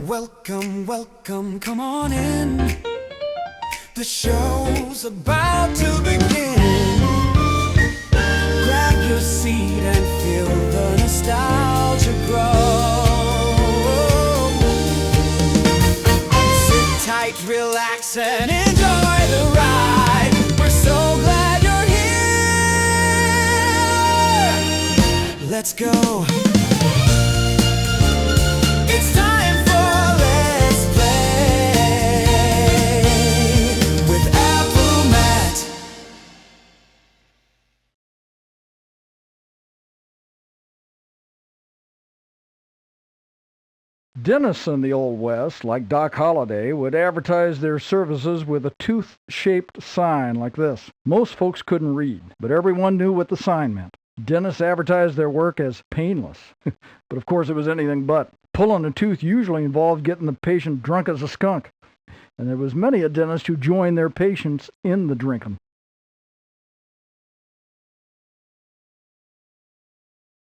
Welcome, welcome, come on in. The show's about to begin. Grab your seat and feel the nostalgia grow. Sit tight, relax, and enjoy the ride. We're so glad you're here. Let's go. It's time for Let's Play with AppleMatt. Dentists in the Old West, like Doc Holliday, would advertise their services with a tooth-shaped sign like this. Most folks couldn't read, but everyone knew what the sign meant. Dentists advertised their work as painless, but of course it was anything but. Pulling a tooth usually involved getting the patient drunk as a skunk, and there was many a dentist who joined their patients in the drinking.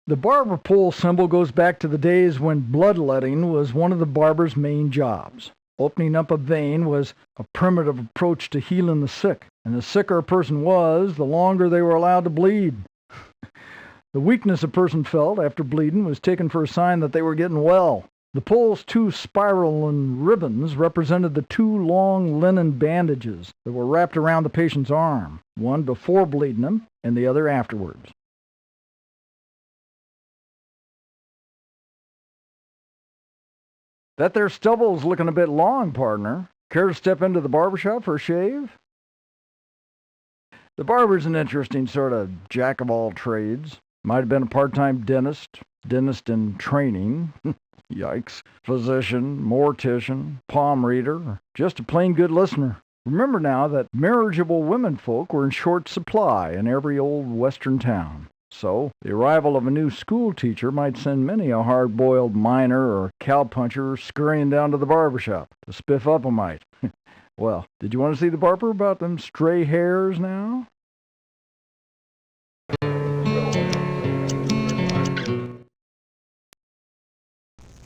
The barber pole symbol goes back to the days when bloodletting was one of the barber's main jobs. Opening up a vein was a primitive approach to healing the sick, and the sicker a person was, the longer they were allowed to bleed. The weakness a person felt after bleeding was taken for a sign that they were getting well. The pole's two spiraling ribbons represented the two long linen bandages that were wrapped around the patient's arm, one before bleeding them and the other afterwards. That there stubble's looking a bit long, partner. Care to step into the barbershop for a shave? The barber's an interesting sort of jack-of-all-trades. Might have been a part-time dentist, dentist in training, yikes, physician, mortician, palm reader, or just a plain good listener. Remember now that marriageable womenfolk were in short supply in every old western town. So, the arrival of a new school teacher might send many a hard-boiled miner or cowpuncher scurrying down to the barbershop to spiff up a mite. Well, did you want to see the barber about them stray hairs now?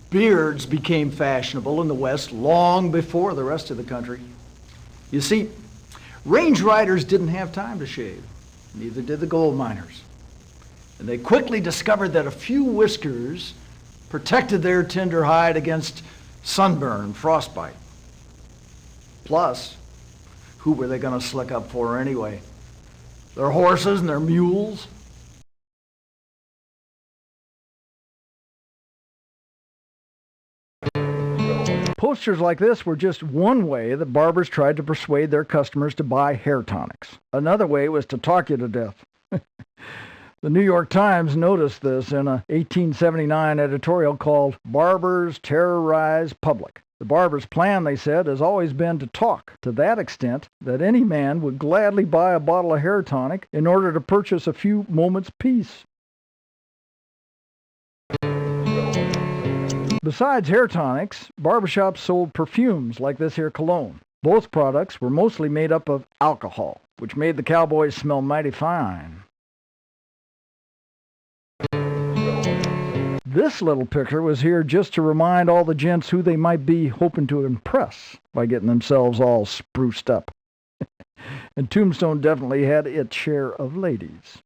Beards became fashionable in the West long before the rest of the country. You see, range riders didn't have time to shave, neither did the gold miners. And they quickly discovered that a few whiskers protected their tender hide against sunburn and frostbite. Plus, who were they going to slick up for anyway? Their horses and their mules? Posters like this were just one way that barbers tried to persuade their customers to buy hair tonics. Another way was to talk you to death. The New York Times noticed this in a 1879 editorial called "Barbers Terrorize Public." The barber's plan, they said, has always been to talk to that extent that any man would gladly buy a bottle of hair tonic in order to purchase a few moments' peace. Besides hair tonics, barbershops sold perfumes like this here cologne. Both products were mostly made up of alcohol, which made the cowboys smell mighty fine. This little picture was here just to remind all the gents who they might be hoping to impress by getting themselves all spruced up. And Tombstone definitely had its share of ladies.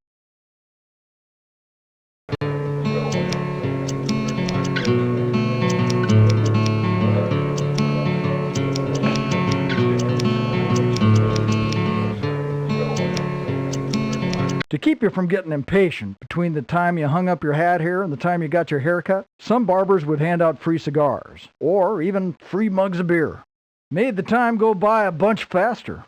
To keep you from getting impatient between the time you hung up your hat hair and the time you got your hair cut, some barbers would hand out free cigars, or even free mugs of beer. Made the time go by a bunch faster.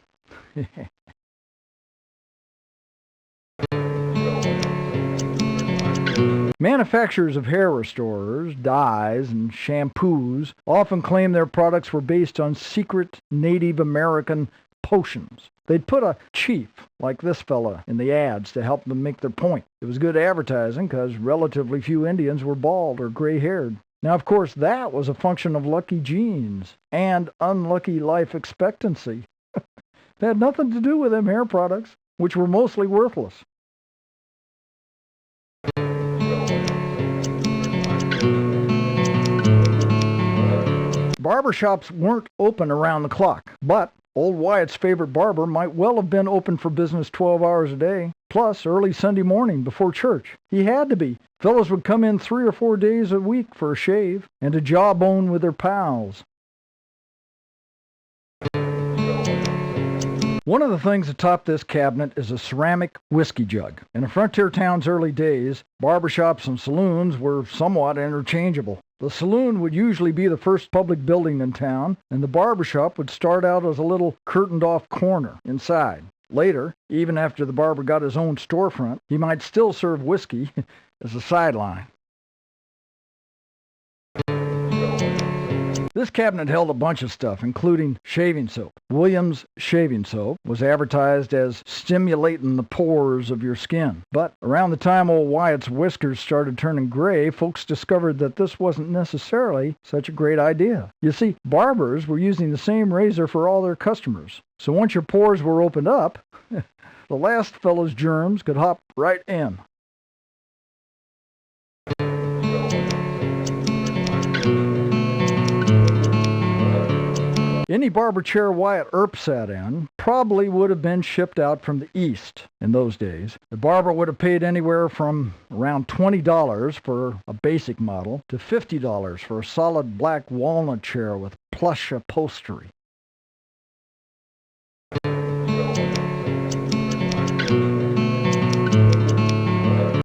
Manufacturers of hair restorers, dyes, and shampoos often claim their products were based on secret Native American potions. They'd put a chief, like this fella, in the ads to help them make their point. It was good advertising because relatively few Indians were bald or gray-haired. Now, of course, that was a function of lucky genes and unlucky life expectancy. It had nothing to do with them hair products, which were mostly worthless. Barbershops weren't open around the clock, but old Wyatt's favorite barber might well have been open for business 12 hours a day, plus early Sunday morning before church. He had to be. Fellows would come in 3 or 4 days a week for a shave and to jawbone with their pals. One of the things atop this cabinet is a ceramic whiskey jug. In a frontier town's early days, barbershops and saloons were somewhat interchangeable. The saloon would usually be the first public building in town, and the barbershop would start out as a little curtained-off corner inside. Later, even after the barber got his own storefront, he might still serve whiskey as a sideline. This cabinet held a bunch of stuff, including shaving soap. Williams Shaving Soap was advertised as stimulating the pores of your skin. But around the time old Wyatt's whiskers started turning gray, folks discovered that this wasn't necessarily such a great idea. You see, barbers were using the same razor for all their customers. So once your pores were opened up, the last fellow's germs could hop right in. Any barber chair Wyatt Earp sat in probably would have been shipped out from the East in those days. The barber would have paid anywhere from around $20 for a basic model to $50 for a solid black walnut chair with plush upholstery.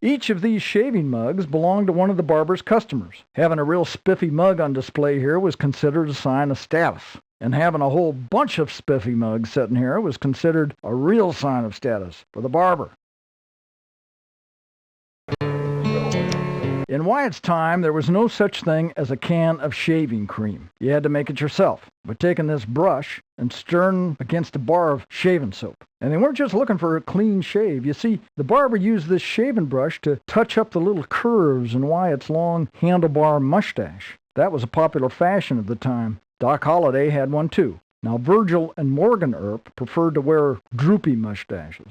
Each of these shaving mugs belonged to one of the barber's customers. Having a real spiffy mug on display here was considered a sign of status. And having a whole bunch of spiffy mugs sitting here was considered a real sign of status for the barber. In Wyatt's time, there was no such thing as a can of shaving cream. You had to make it yourself by taking this brush and stirring against a bar of shaving soap. And they weren't just looking for a clean shave. You see, the barber used this shaving brush to touch up the little curves in Wyatt's long handlebar mustache. That was a popular fashion at the time. Doc Holliday had one too. Now, Virgil and Morgan Earp preferred to wear droopy mustaches.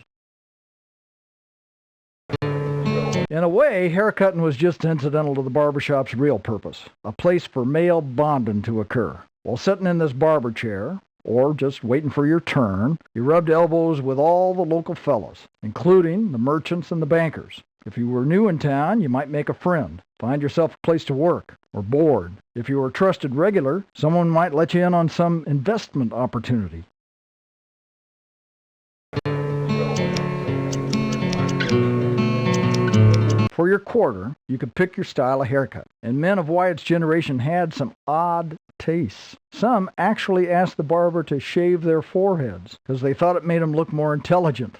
In a way, haircutting was just incidental to the barbershop's real purpose, a place for male bonding to occur. While sitting in this barber chair, or just waiting for your turn, you rubbed elbows with all the local fellows, including the merchants and the bankers. If you were new in town, you might make a friend, find yourself a place to work, or board. If you were a trusted regular, someone might let you in on some investment opportunity. For your quarter, you could pick your style of haircut. And men of Wyatt's generation had some odd tastes. Some actually asked the barber to shave their foreheads because they thought it made them look more intelligent.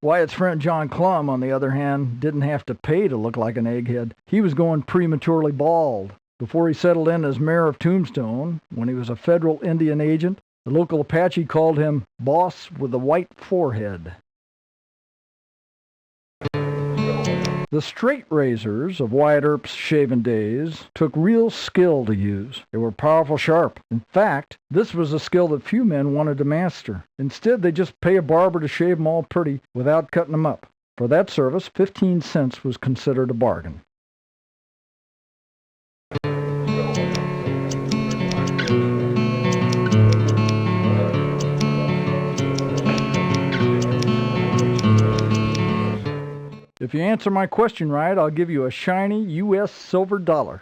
Wyatt's friend John Clum, on the other hand, didn't have to pay to look like an egghead. He was going prematurely bald. Before he settled in as mayor of Tombstone, when he was a federal Indian agent, the local Apache called him Boss with the White Forehead. The straight razors of Wyatt Earp's shaving days took real skill to use. They were powerful sharp. In fact, this was a skill that few men wanted to master. Instead, they just pay a barber to shave them all pretty without cutting them up. For that service, 15 cents was considered a bargain. If you answer my question right, I'll give you a shiny U.S. silver dollar.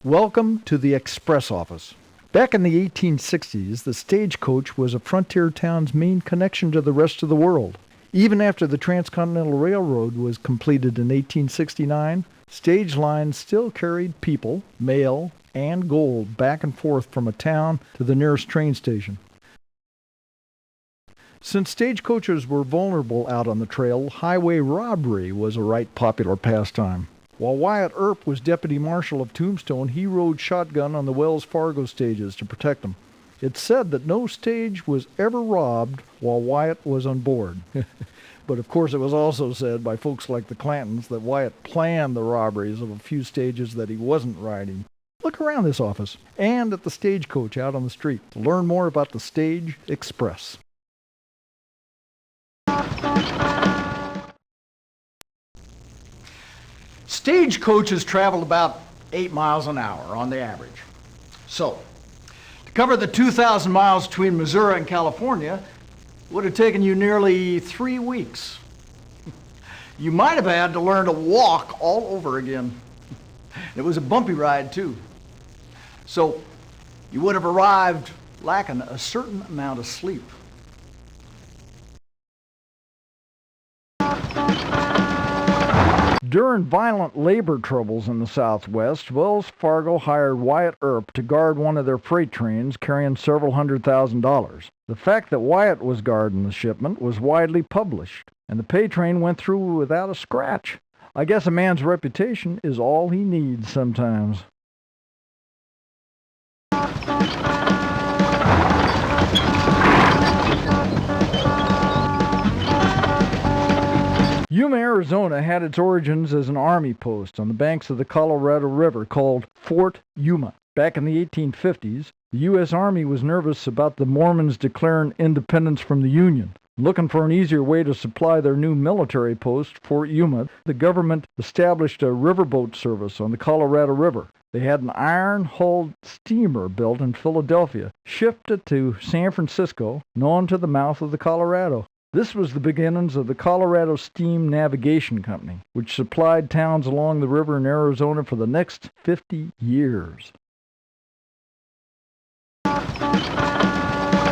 Welcome to the Express Office. Back in the 1860s, the stagecoach was a frontier town's main connection to the rest of the world. Even after the Transcontinental Railroad was completed in 1869, stage lines still carried people, mail, and gold back and forth from a town to the nearest train station. Since stagecoaches were vulnerable out on the trail, highway robbery was a right popular pastime. While Wyatt Earp was deputy marshal of Tombstone, he rode shotgun on the Wells Fargo stages to protect them. It's said that no stage was ever robbed while Wyatt was on board. But of course it was also said by folks like the Clantons that Wyatt planned the robberies of a few stages that he wasn't riding. Look around this office and at the stagecoach out on the street to learn more about the Stage Express. Stagecoaches traveled about 8 miles an hour on the average. So, to cover the 2,000 miles between Missouri and California would have taken you nearly 3 weeks. You might have had to learn to walk all over again. It was a bumpy ride, too. So, you would have arrived lacking a certain amount of sleep. During violent labor troubles in the Southwest, Wells Fargo hired Wyatt Earp to guard one of their freight trains carrying several $100,000. The fact that Wyatt was guarding the shipment was widely published, and the pay train went through without a scratch. I guess a man's reputation is all he needs sometimes. Yuma, Arizona had its origins as an army post on the banks of the Colorado River called Fort Yuma. Back in the 1850s, the U.S. Army was nervous about the Mormons declaring independence from the Union. Looking for an easier way to supply their new military post, Fort Yuma, the government established a riverboat service on the Colorado River. They had an iron-hulled steamer built in Philadelphia, shipped it to San Francisco, and on to the mouth of the Colorado. This was the beginnings of the Colorado Steam Navigation Company, which supplied towns along the river in Arizona for the next 50 years.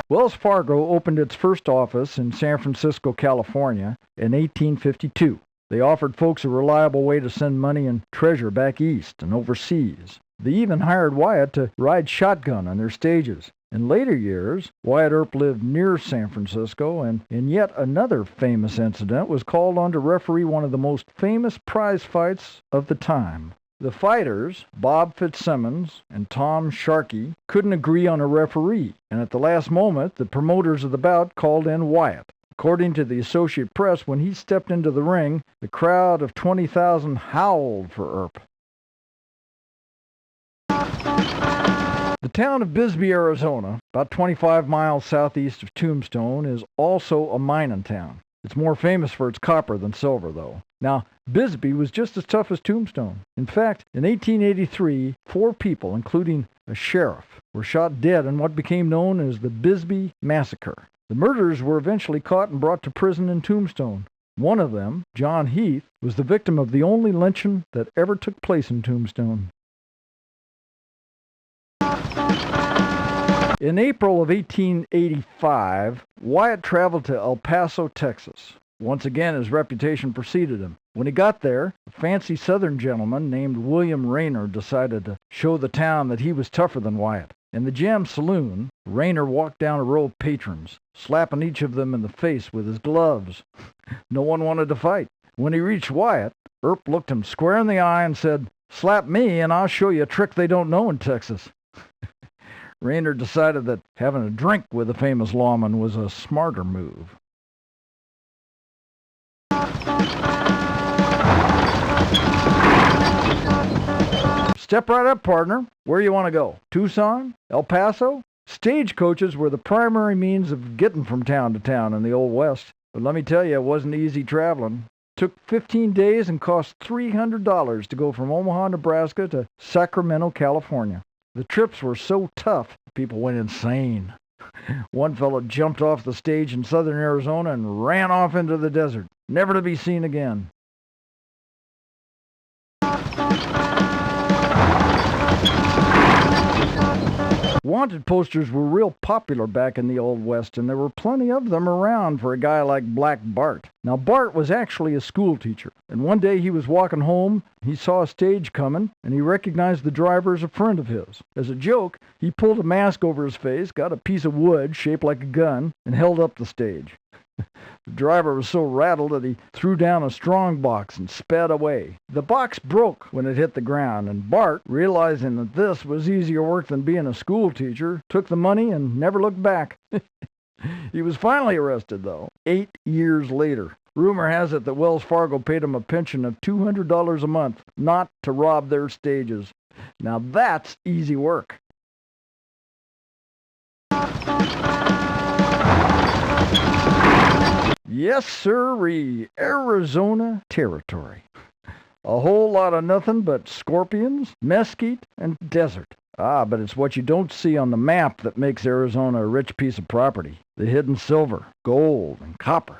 Wells Fargo opened its first office in San Francisco, California in 1852. They offered folks a reliable way to send money and treasure back east and overseas. They even hired Wyatt to ride shotgun on their stages. In later years, Wyatt Earp lived near San Francisco, and in yet another famous incident was called on to referee one of the most famous prize fights of the time. The fighters, Bob Fitzsimmons and Tom Sharkey, couldn't agree on a referee, and at the last moment, the promoters of the bout called in Wyatt. According to the Associated Press, when he stepped into the ring, the crowd of 20,000 howled for Earp. The town of Bisbee, Arizona, about 25 miles southeast of Tombstone, is also a mining town. It's more famous for its copper than silver, though. Now, Bisbee was just as tough as Tombstone. In fact, in 1883, 4 people, including a sheriff, were shot dead in what became known as the Bisbee Massacre. The murderers were eventually caught and brought to prison in Tombstone. One of them, John Heath, was the victim of the only lynching that ever took place in Tombstone. In April of 1885, Wyatt traveled to El Paso, Texas. Once again, his reputation preceded him. When he got there, a fancy southern gentleman named William Rayner decided to show the town that he was tougher than Wyatt. In the Gem Saloon, Rayner walked down a row of patrons, slapping each of them in the face with his gloves. No one wanted to fight. When he reached Wyatt, Earp looked him square in the eye and said, "Slap me and I'll show you a trick they don't know in Texas." Rayner decided that having a drink with the famous lawman was a smarter move. Step right up, partner. Where you want to go? Tucson? El Paso? Stagecoaches were the primary means of getting from town to town in the Old West. But let me tell you, it wasn't easy traveling. It took 15 days and cost $300 to go from Omaha, Nebraska to Sacramento, California. The trips were so tough, people went insane. One fellow jumped off the stage in southern Arizona and ran off into the desert, never to be seen again. Wanted posters were real popular back in the Old West, and there were plenty of them around for a guy like Black Bart. Now, Bart was actually a school teacher, and one day he was walking home, he saw a stage coming, and he recognized the driver as a friend of his. As a joke, he pulled a mask over his face, got a piece of wood shaped like a gun, and held up the stage. The driver was so rattled that he threw down a strong box and sped away. The box broke when it hit the ground, and Bart, realizing that this was easier work than being a school teacher, took the money and never looked back. He was finally arrested, though, 8 years later. Rumor has it that Wells Fargo paid him a pension of $200 a month, not to rob their stages. Now that's easy work. Yes, sirree, Arizona territory. A whole lot of nothing but scorpions, mesquite, and desert. Ah, but it's what you don't see on the map that makes Arizona a rich piece of property. The hidden silver, gold, and copper.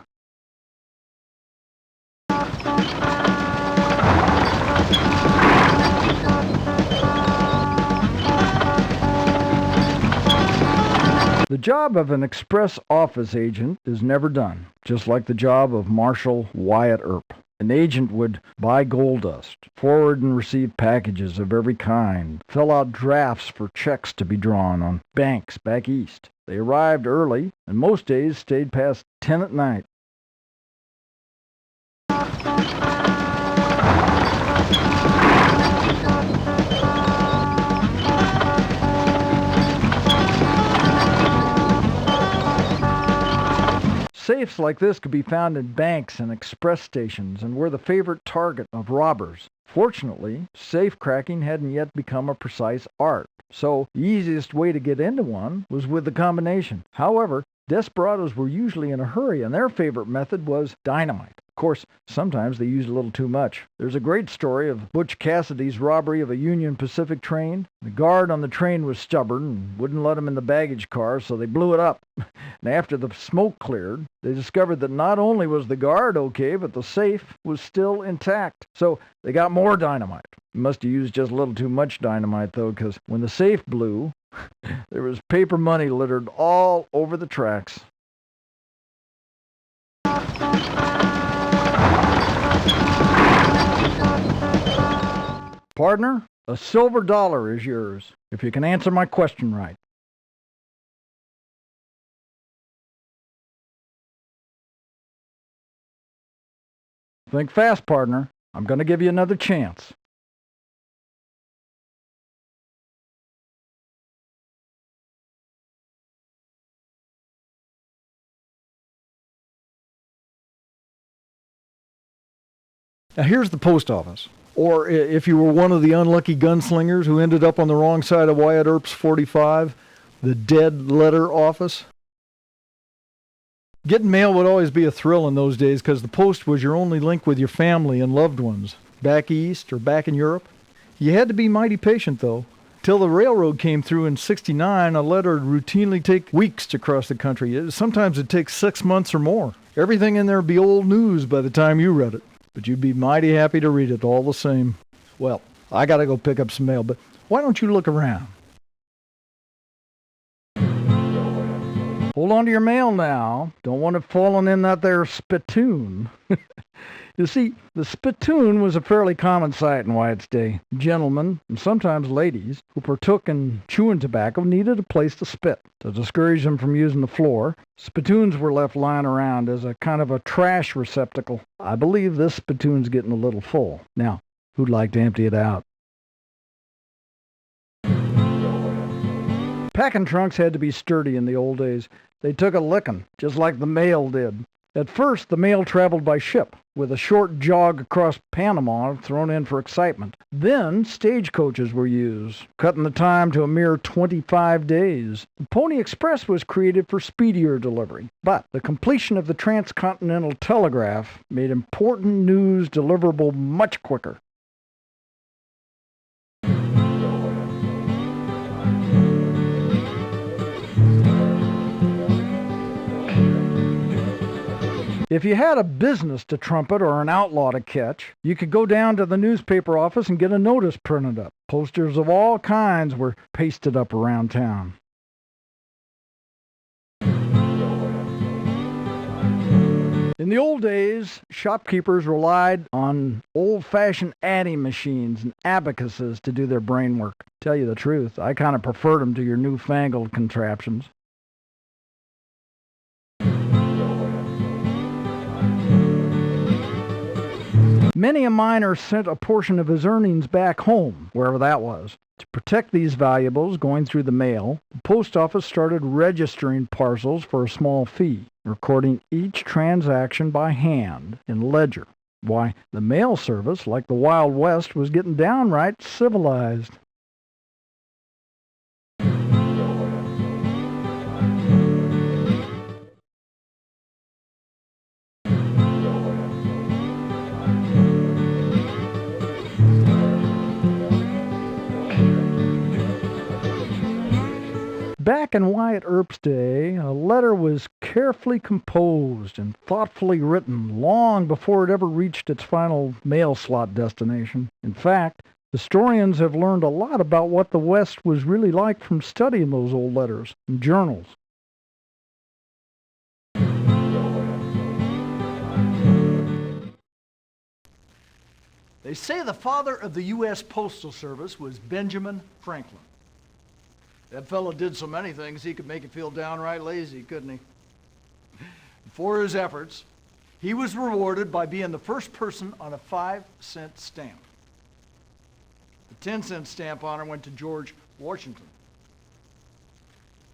The job of an express office agent is never done, just like the job of Marshal Wyatt Earp. An agent would buy gold dust, forward and receive packages of every kind, fill out drafts for checks to be drawn on banks back east. They arrived early, and most days stayed past 10 at night. Safes like this could be found in banks and express stations and were the favorite target of robbers. Fortunately, safe cracking hadn't yet become a precise art, so the easiest way to get into one was with the combination. However, desperados were usually in a hurry, and their favorite method was dynamite. Of course, sometimes they used a little too much. There's a great story of Butch Cassidy's robbery of a Union Pacific train. The guard on the train was stubborn and wouldn't let him in the baggage car, so they blew it up. And after the smoke cleared, they discovered that not only was the guard okay, but the safe was still intact. So they got more dynamite. Must have used just a little too much dynamite, though, because when the safe blew, there was paper money littered all over the tracks. Partner, a silver dollar is yours, if you can answer my question right. Think fast, partner. I'm going to give you another chance. Now here's the post office. Or if you were one of the unlucky gunslingers who ended up on the wrong side of Wyatt Earp's 45, the dead letter office. Getting mail would always be a thrill in those days because the post was your only link with your family and loved ones, back east or back in Europe. You had to be mighty patient, though. Till the railroad came through in '69, a letter would routinely take weeks to cross the country. Sometimes it'd take 6 months or more. Everything in there would be old news by the time you read it. But you'd be mighty happy to read it all the same. Well, I gotta go pick up some mail, but why don't you look around? Hold on to your mail now. Don't want it falling in that there spittoon. You see, the spittoon was a fairly common sight in Wyatt's day. Gentlemen, and sometimes ladies, who partook in chewing tobacco needed a place to spit. To discourage them from using the floor, spittoons were left lying around as a kind of a trash receptacle. I believe this spittoon's getting a little full. Now, who'd like to empty it out? Packing trunks had to be sturdy in the old days. They took a licking, just like the mail did. At first, the mail traveled by ship, with a short jog across Panama thrown in for excitement. Then, stagecoaches were used, cutting the time to a mere 25 days. The Pony Express was created for speedier delivery, but the completion of the transcontinental telegraph made important news deliverable much quicker. If you had a business to trumpet or an outlaw to catch, you could go down to the newspaper office and get a notice printed up. Posters of all kinds were pasted up around town. In the old days, shopkeepers relied on old-fashioned adding machines and abacuses to do their brain work. Tell you the truth, I kind of preferred them to your newfangled contraptions. Many a miner sent a portion of his earnings back home, wherever that was. To protect these valuables going through the mail, the post office started registering parcels for a small fee, recording each transaction by hand in ledger. Why, the mail service, like the Wild West, was getting downright civilized. Back in Wyatt Earp's day, a letter was carefully composed and thoughtfully written long before it ever reached its final mail slot destination. In fact, historians have learned a lot about what the West was really like from studying those old letters and journals. They say the father of the U.S. Postal Service was Benjamin Franklin. That fellow did so many things he could make you feel downright lazy, couldn't he? For his efforts, he was rewarded by being the first person on a 5-cent stamp. The 10-cent stamp honor went to George Washington.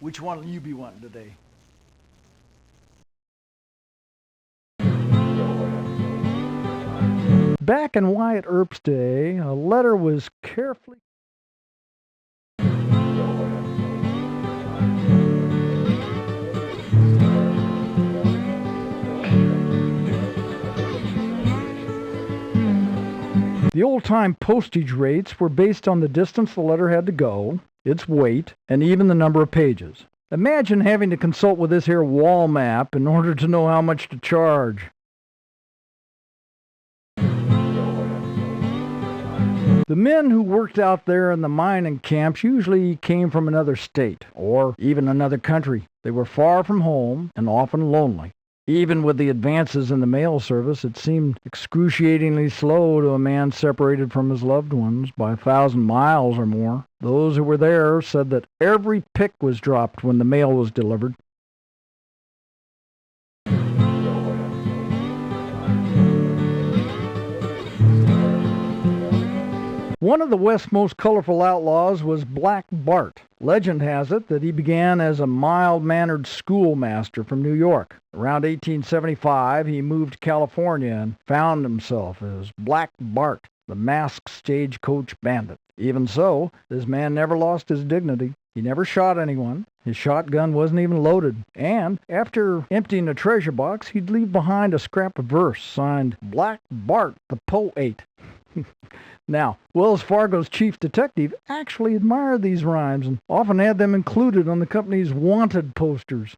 Which one will you be wanting today? Back in Wyatt Earp's day, a letter was carefully The old-time postage rates were based on the distance the letter had to go, its weight, and even the number of pages. Imagine having to consult with this here wall map in order to know how much to charge. The men who worked out there in the mining camps usually came from another state, or even another country. They were far from home and often lonely. Even with the advances in the mail service, it seemed excruciatingly slow to a man separated from his loved ones by 1,000 miles or more. Those who were there said that every pick was dropped when the mail was delivered. One of the West's most colorful outlaws was Black Bart. Legend has it that he began as a mild-mannered schoolmaster from New York. Around 1875, he moved to California and found himself as Black Bart, the masked stagecoach bandit. Even so, this man never lost his dignity. He never shot anyone. His shotgun wasn't even loaded. And after emptying a treasure box, he'd leave behind a scrap of verse signed Black Bart the Poet. Now, Wells Fargo's chief detective actually admired these rhymes and often had them included on the company's wanted posters.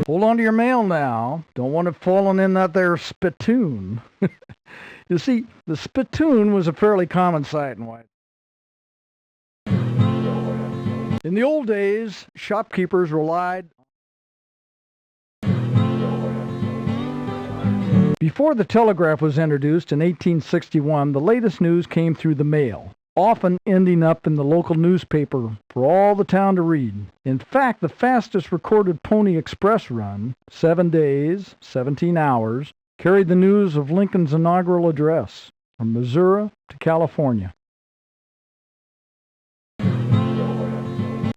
Hold on to your mail now. Don't want it falling in that there spittoon. You see, the spittoon was a fairly common sight in White. In the old days, shopkeepers relied. Before the telegraph was introduced in 1861, the latest news came through the mail, often ending up in the local newspaper for all the town to read. In fact, the fastest recorded Pony Express run, 7 days, 17 hours, carried the news of Lincoln's inaugural address from Missouri to California.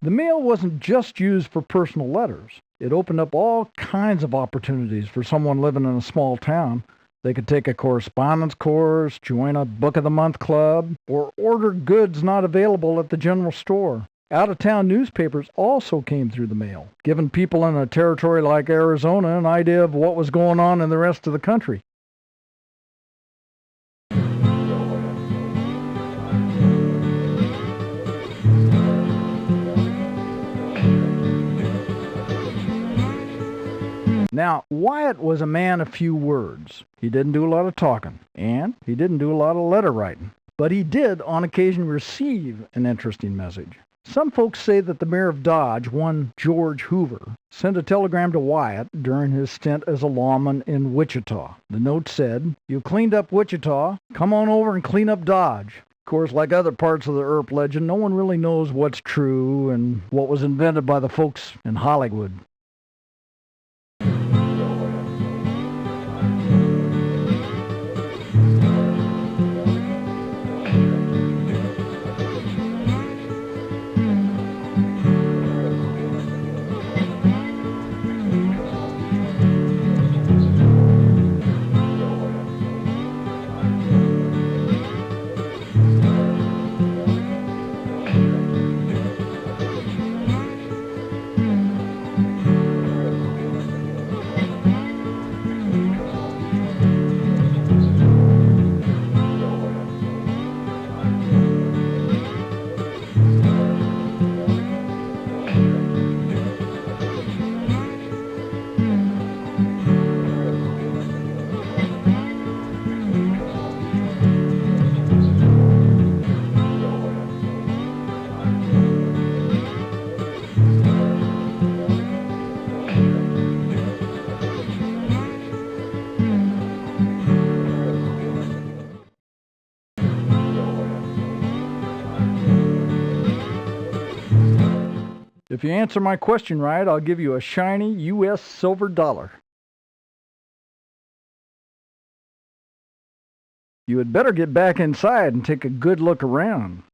The mail wasn't just used for personal letters. It opened up all kinds of opportunities for someone living in a small town. They could take a correspondence course, join a Book of the Month club, or order goods not available at the general store. Out-of-town newspapers also came through the mail, giving people in a territory like Arizona an idea of what was going on in the rest of the country. Now, Wyatt was a man of few words. He didn't do a lot of talking, and he didn't do a lot of letter writing. But he did, on occasion, receive an interesting message. Some folks say that the mayor of Dodge, one George Hoover, sent a telegram to Wyatt during his stint as a lawman in Wichita. The note said, "You cleaned up Wichita, come on over and clean up Dodge." Of course, like other parts of the Earp legend, no one really knows what's true and what was invented by the folks in Hollywood. If you answer my question right, I'll give you a shiny U.S. silver dollar. You had better get back inside and take a good look around.